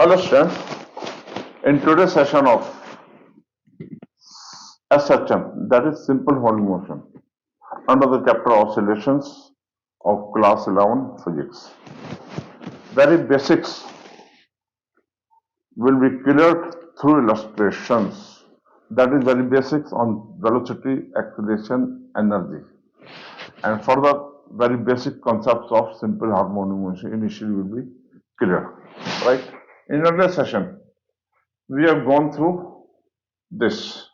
Hello students, in today's session of SHM, that is Simple Harmonic Motion, under the chapter Oscillations of class 11 Physics. Very basics will be cleared through illustrations. That is very basics on velocity, acceleration, energy. And further, very basic concepts of simple harmonic motion initially will be clear. Right? In another session, we have gone through this,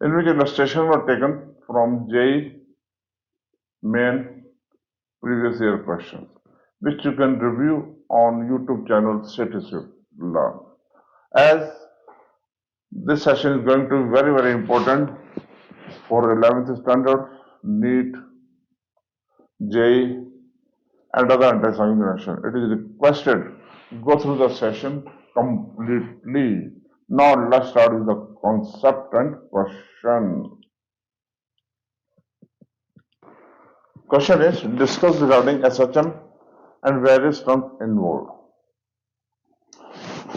in which illustrations were taken from JEE main previous year questions, which you can review on YouTube channel Sethiswiftlearn. As this session is going to be very, very important for 11th standard, NEET, JEE, and other anti-examination. It is requested go through the session completely. Now let's start with the concept and question. Question is discuss regarding SHM and various terms involved.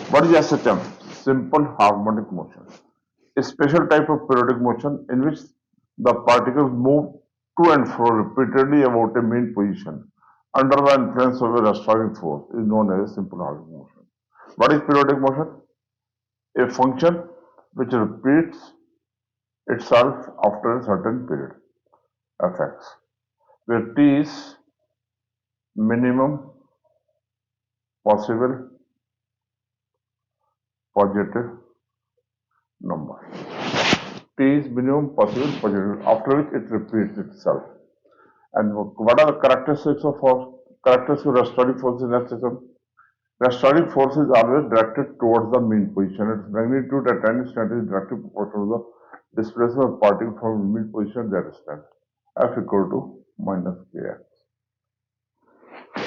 What is SHM? Simple harmonic motion. A special type of periodic motion in which the particles move to and fro repeatedly about a mean position under the influence of a restoring force is known as simple harmonic motion. What is periodic motion? A function which repeats itself after a certain period, fx, where t is minimum possible positive number. T is minimum possible positive, after which it repeats itself. And what are the characteristics of restoring force in SHM? Restoring force is always directed towards the mean position. Its magnitude at any instant is directly proportional to the displacement of particle from the mean position at that instant. F equal to minus kx.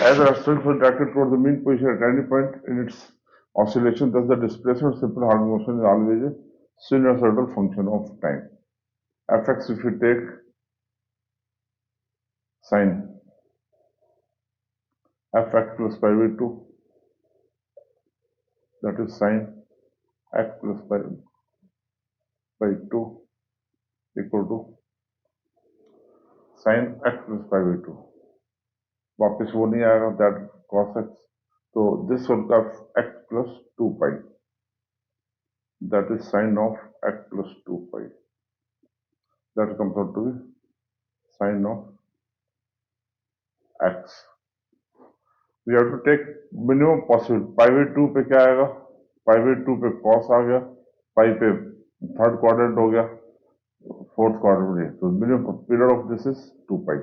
As the restoring force is directed towards the mean position at any point in its oscillation, thus the displacement of simple harmonic motion is always a sinusoidal function of time. Fx, if you take sine fx plus pi by 2, that is sine x plus pi by 2 equal to sine x plus pi by 2. वापस वो नहीं आएगा, that cos x. So this will have x plus 2 pi. That is sine of x plus 2 pi. That comes out to be sine of x. We have to take minimum possible. Pi by 2 पे क्या आएगा? Pi by 2 पे cos आ गया, pi पे third quadrant हो गया, fourth quadrant. So minimum period of this is 2 pi.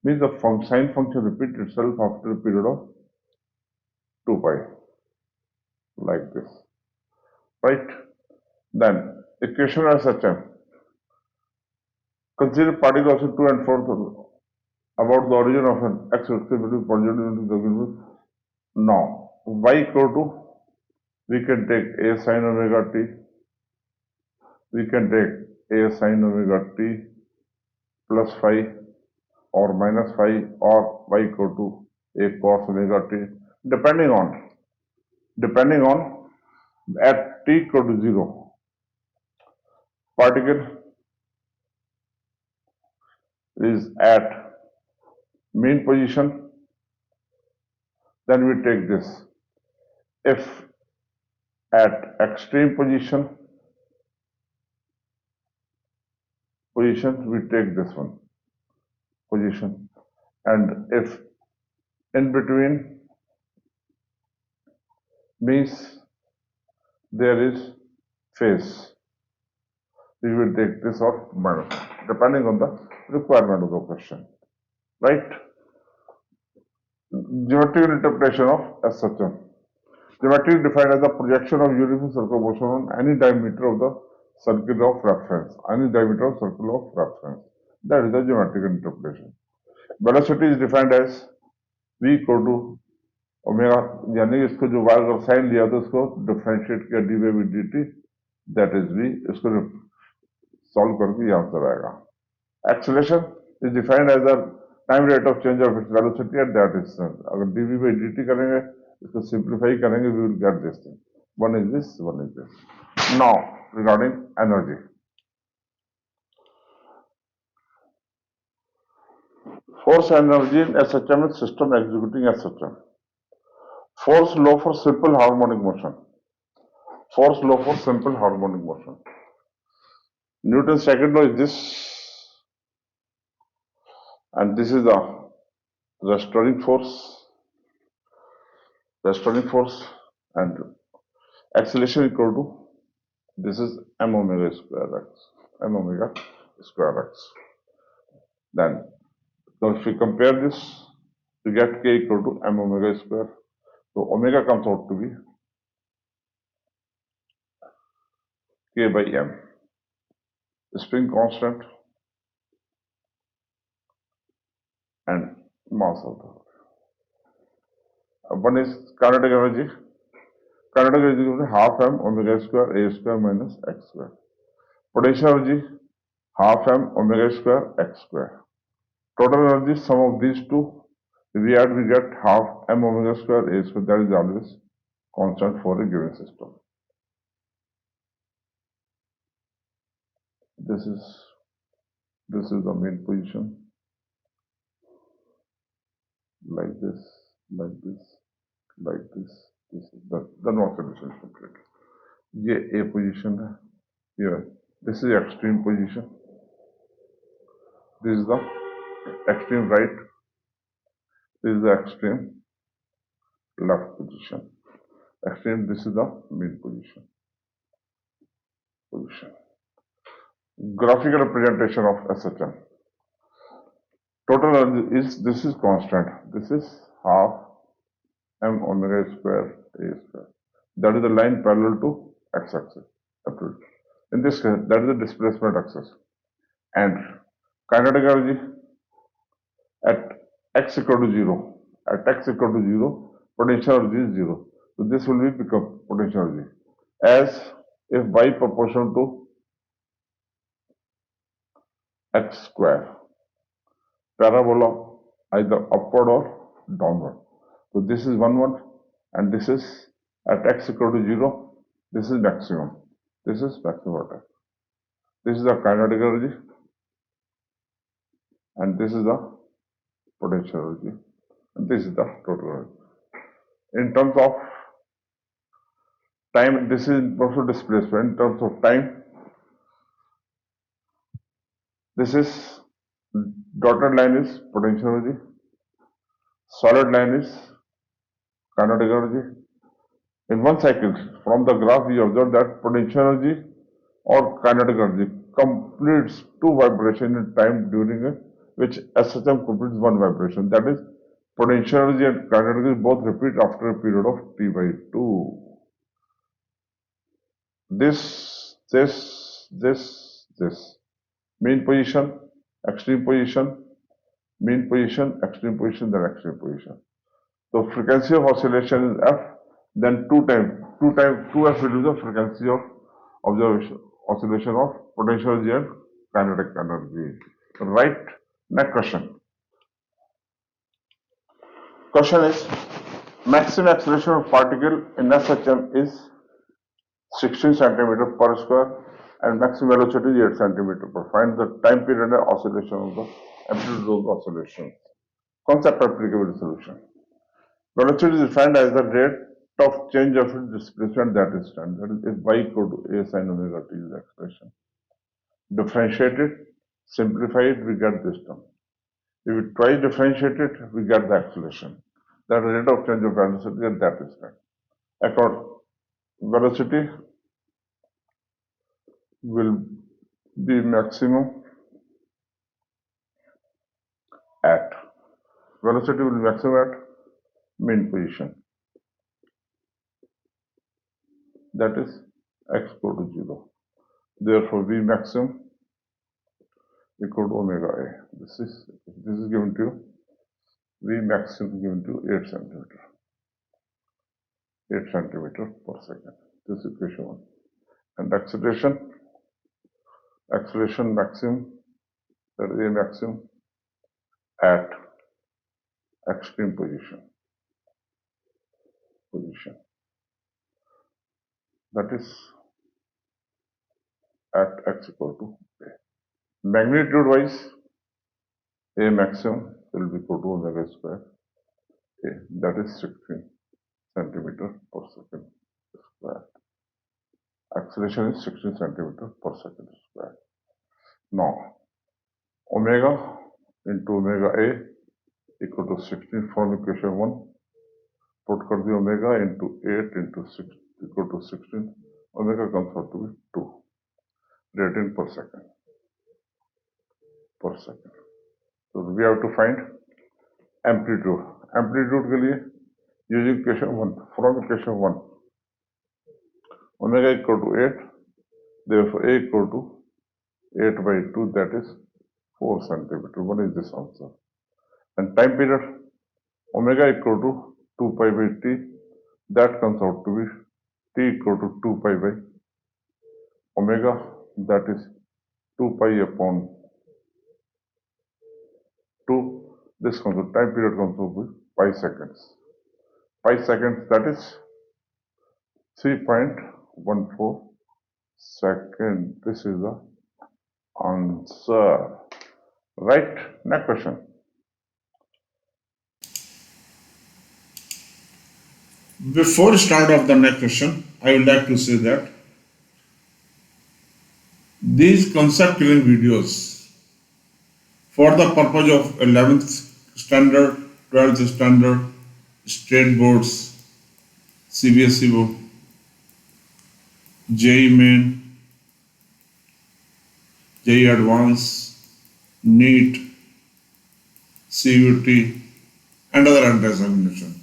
Means the sine function repeats itself after a period of 2 pi, like this. Right? Then equation as such. Consider particles to and fro about the origin of an x between positive. Now y equal to, we can take a sin omega t, we can take a sin omega t plus phi or minus phi, or y equal to a cos omega t, depending on at t equal to 0, particle is at mean position, then we take this. If at extreme position, we take this one position, and if in between means there is phase, we will take this or minus, depending on the requirement of the question. Right? Geometrical interpretation of SHM. Geometry defined as the projection of uniform circular motion on any diameter of the circle of reference. That is the geometrical interpretation. Velocity is defined as v equal to omega, यानी इसको जो y का sign लिया तो इसको differentiate किया dy by dt, that is v. इसको solve करके ये आंसर आएगा. Acceleration is defined as the time rate of change of its velocity at that distance. अगर dv by dt करेंगे इसको सिंप्लीफाई करेंगे, we will get this thing. One is this, one is this. Now regarding energy. Force energy in SHM is system executing SHM. Force law for simple harmonic motion. Force law for simple harmonic motion. Newton's second law is this, and this is the restoring force, and acceleration equal to, this is m omega square x. Then, so if we compare this, we get k equal to m omega square. So omega comes out to be k by m. Spring constant and mass of the. One is kinetic energy. Kinetic energy is equal to half m omega square a square minus x square. Potential energy half m omega square x square. Total energy, sum of these two, we get half m omega square a square. That is always constant for a given system. This is the main position. Like this. This is the north solution complete. ये A position है. Here, this is extreme position. This is the extreme right. This is the extreme left position. Extreme. This is the mid position. Graphical representation of SHM. Total energy is, this is constant. This is half m omega square a square. That is the line parallel to x-axis. In this case, that is the displacement axis. And kinetic energy at x equal to 0. At x equal to 0, potential energy is 0. So this will become potential energy. As if y proportional to x square. Parabola either upward or downward. So this is 1, and this is at x equal to 0. This is maximum. This is maximum at x. This is the kinetic energy, and this is the potential energy, and this is the total energy. In terms of time, this is also displacement. In terms of time, this is dotted line is potential energy, solid line is kinetic energy. In one cycle, from the graph, we observe that potential energy or kinetic energy completes 2 vibrations in time during which SHM completes 1 vibration. That is, potential energy and kinetic energy both repeat after a period of t by 2. This. Mean position, extreme position, mean position, extreme position, then extreme position. So frequency of oscillation is f, then 2 f will be the frequency of oscillation of potential energy and kinetic energy. Right. Next question. Question is, maximum acceleration of particle in SHM is 16 cm per square and maximum velocity is 8 cm per. Find the time period and oscillation of the amplitude of the oscillation. Concept applicable to solution. Velocity is defined as the rate of change of displacement that is standard. That is, if y equal to a sin omega t is the expression. Differentiate it, simplify it, we get this term. If we twice differentiate it, we get the acceleration. That rate of change of velocity, and that is standard. According velocity will be maximum at mean position. That is x equal to 0. Therefore, V maximum equal to omega a. This is given to you. V maximum given to 8 centimeter. 8 centimeter per second. This is equation 1. And acceleration maximum, that is a maximum at extreme position. position, that is at x equal to a. Magnitude wise, a maximum will be equal to omega square a, that is 16 centimeter per second square. Acceleration is 16 centimeter per second square. Now, omega into omega a equal to 16 from equation 1. Put the omega into 8 into 6 equal to 16. Omega comes out to be 2 radian per second. So we have to find amplitude. Amplitude के लिए using equation 1, from equation 1, omega equal to 8, therefore a equal to 8 by 2, that is 4 centimeter. What is this answer? And time period, omega equal to 2 pi by t, that comes out to be t equal to 2 pi by omega, that is 2 pi upon 2. This comes out, time period comes out with pi seconds. Pi seconds, that is 3.14 second. This is the answer. Right? Next question. Before start of the next question, I would like to say that these concept clearing videos for the purpose of 11th standard, 12th standard, state boards, CBSE board, JEE main, JEE advanced, NEET, CUT, and other entrance examination.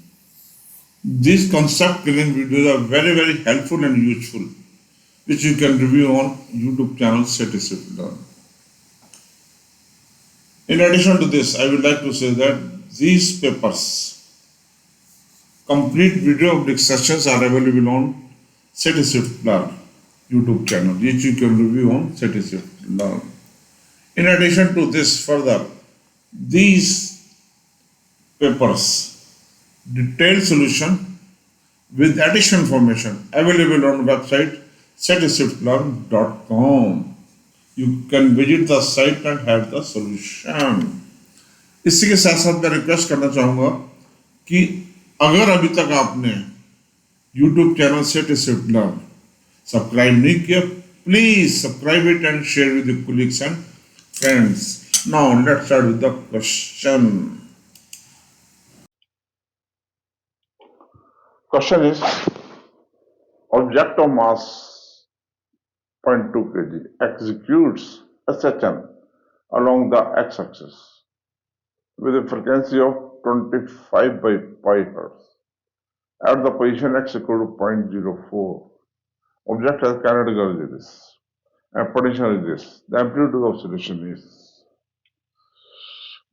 These concept clearing videos are very helpful and useful, which you can review on YouTube channel Sethiswiftlearn. In addition to this, I would like to say that these papers, complete video of sessions are available on Sethiswiftlearn YouTube channel, which you can review on Sethiswiftlearn. In addition to this, further, these papers, detailed solution with additional information available on website Sethiswiftlearn.com. You can visit the site and have the solution. इसी के साथ साथ मैं request करना चाहूँगा कि अगर अभी तक आपने YouTube चैनल Sethiswiftlearn सब्सक्राइब नहीं किया, please subscribe it and share with your colleagues and friends. Now let's start with the question. Question is, object of mass 0.2 kg executes SHM along the x-axis with a frequency of 25 by pi hertz at the position x equal to 0.04. Object has kinetic energy this and potential is this. The amplitude of oscillation is.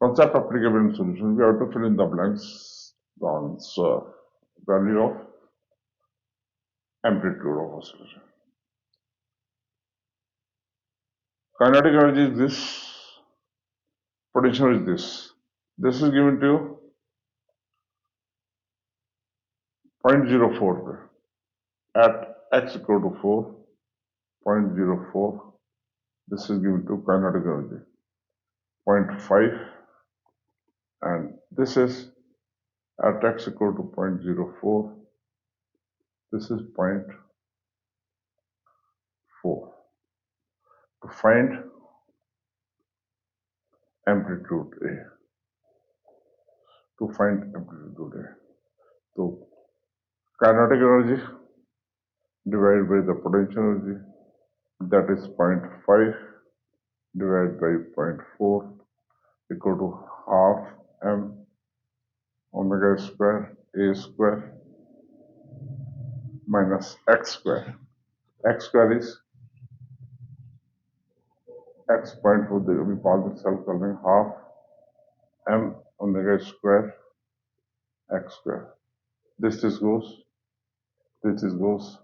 Concept applicable in solution, we have to fill in the blanks. The answer, value of amplitude of oscillation. Kinetic energy is this, potential is this. This is given to you 0.04 at x equal to 4, 0.04. This is given to kinetic energy 0.5, and this is at x equal to 0.04. This is 0.4. To find amplitude A. To find amplitude A. So kinetic energy divided by the potential energy, that is 0.5 divided by 0.4 equal to half m omega square A square minus x square. X square is x point for the we call this self calling half m omega square x square. This goes, this goes.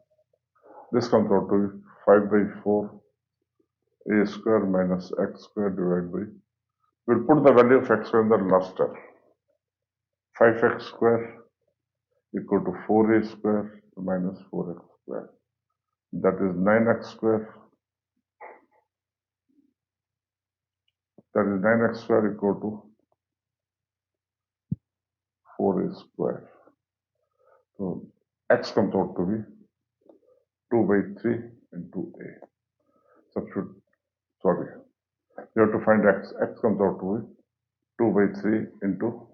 This comes out to be 5 by 4 a square minus x square divided by. We'll put the value of x square in the last step. 5x square equal to 4a square minus 4x square. That is 9x square. That is 9x square equal to 4a square. So x comes out to be 2 by 3 into a. Substitute, sorry, you have to find x. X comes out to be 2 by 3 into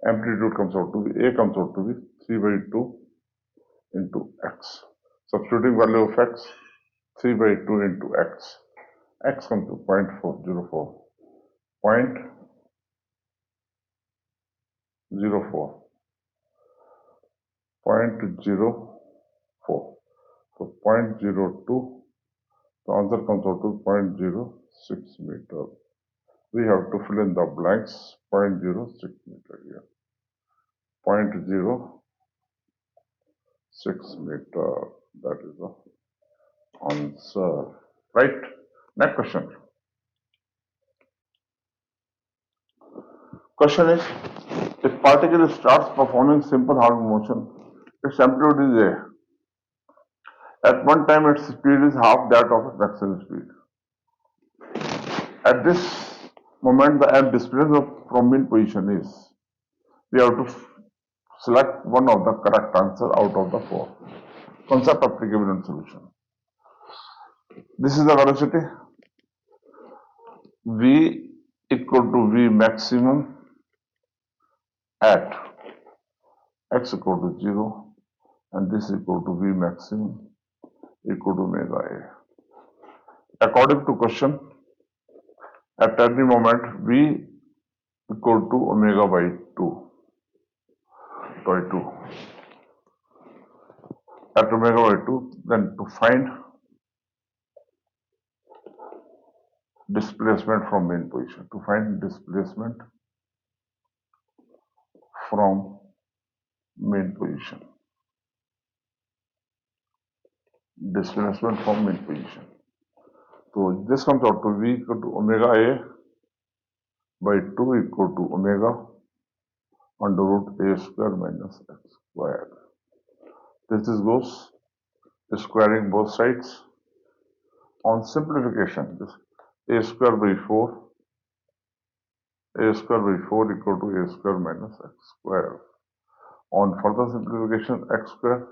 amplitude comes out to be, a comes out to be 3 by 2 into x. Substituting value of x, 3 by 2 into x. X comes to 0.404. 0.04. 0.04. So 0.02. The answer comes out to 0.06 meter. We have to fill in the blanks. 0.06 meter here. 0.06 meter. That is the answer. Right? Next question. Question is, if particle starts performing simple harmonic motion, its amplitude is a. At one time, its speed is half that of its maximum speed. At this moment, the displacement from mean position is. We have to select one of the correct answer out of the four. Concept applicable in solution. This is the velocity. V equal to V maximum at x equal to 0, and this equal to V maximum equal to omega a. According to question, at any moment V equal to omega by 2. At omega by 2, then to find displacement from main position. To find displacement from main position. Displacement from main position. So this comes out to V equal to omega a by 2 equal to omega under root a square minus x square. This is goes squaring both sides. On simplification, this a square by 4 equal to a square minus x square. On further simplification, x square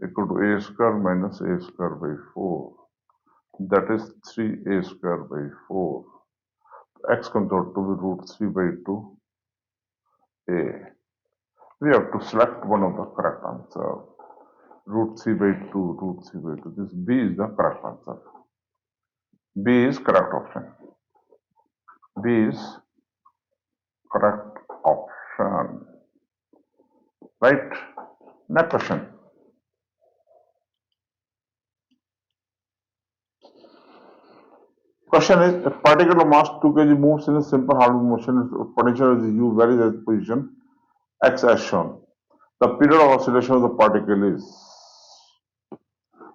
equal to a square minus a square by 4. That is 3a square by 4. X comes out to be root 3 by 2a. We have to select one of the correct answer. Root 3 by 2, root 3 by 2. This B is the correct answer. B is correct option. B is correct option. Right? Next question. Question is, if particle of mass 2 kg moves in a simple harmonic motion, its potential is U varies at position x as shown. The period of oscillation of the particle is.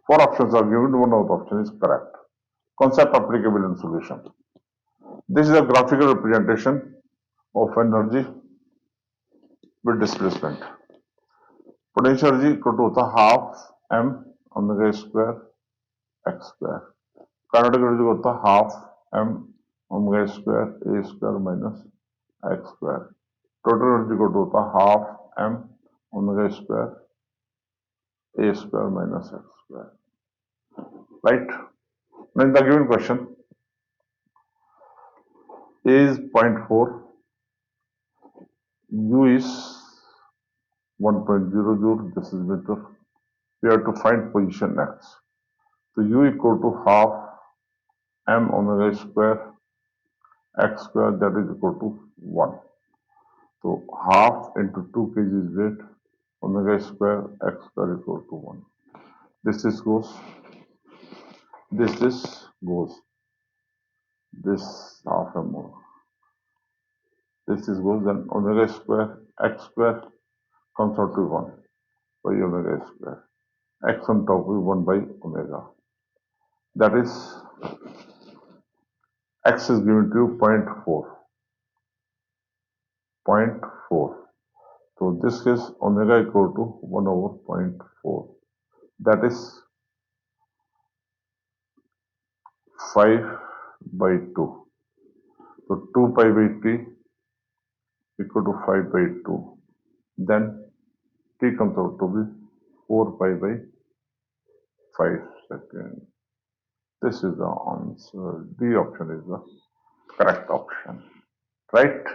Four options are given, one of the option is correct. Concept applicable in solution. This is a graphical representation of energy with displacement. Potential energy equal to half m omega square x square. Kinetic energy होता है half m omega square a square minus x square. Total energy को होता है half m omega square a square minus x square. Right? Now in the given question, a is 0.4, u is 1.0 joule, this is meter. We have to find position x. So u equal to half m omega square x square, that is equal to 1. So half into 2 kg is weight, omega square x square equal to 1. This goes, this goes, this half m over. This goes, then omega square x square comes out to 1 by omega square. X on top is 1 by omega. That is, x is given to you 0.4. So this is omega equal to 1 over 0.4. That is 5 by 2. So 2 pi by t equal to 5 by 2. Then t comes out to be 4 pi by 5 seconds. This is the answer. D option is the correct option. Right?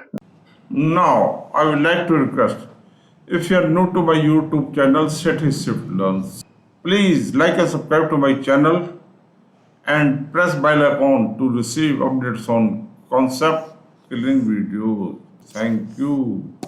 Now, I would like to request, if you are new to my YouTube channel, Sethiswiftlearn, please like and subscribe to my channel and press bell icon to receive updates on concept killing videos. Thank you.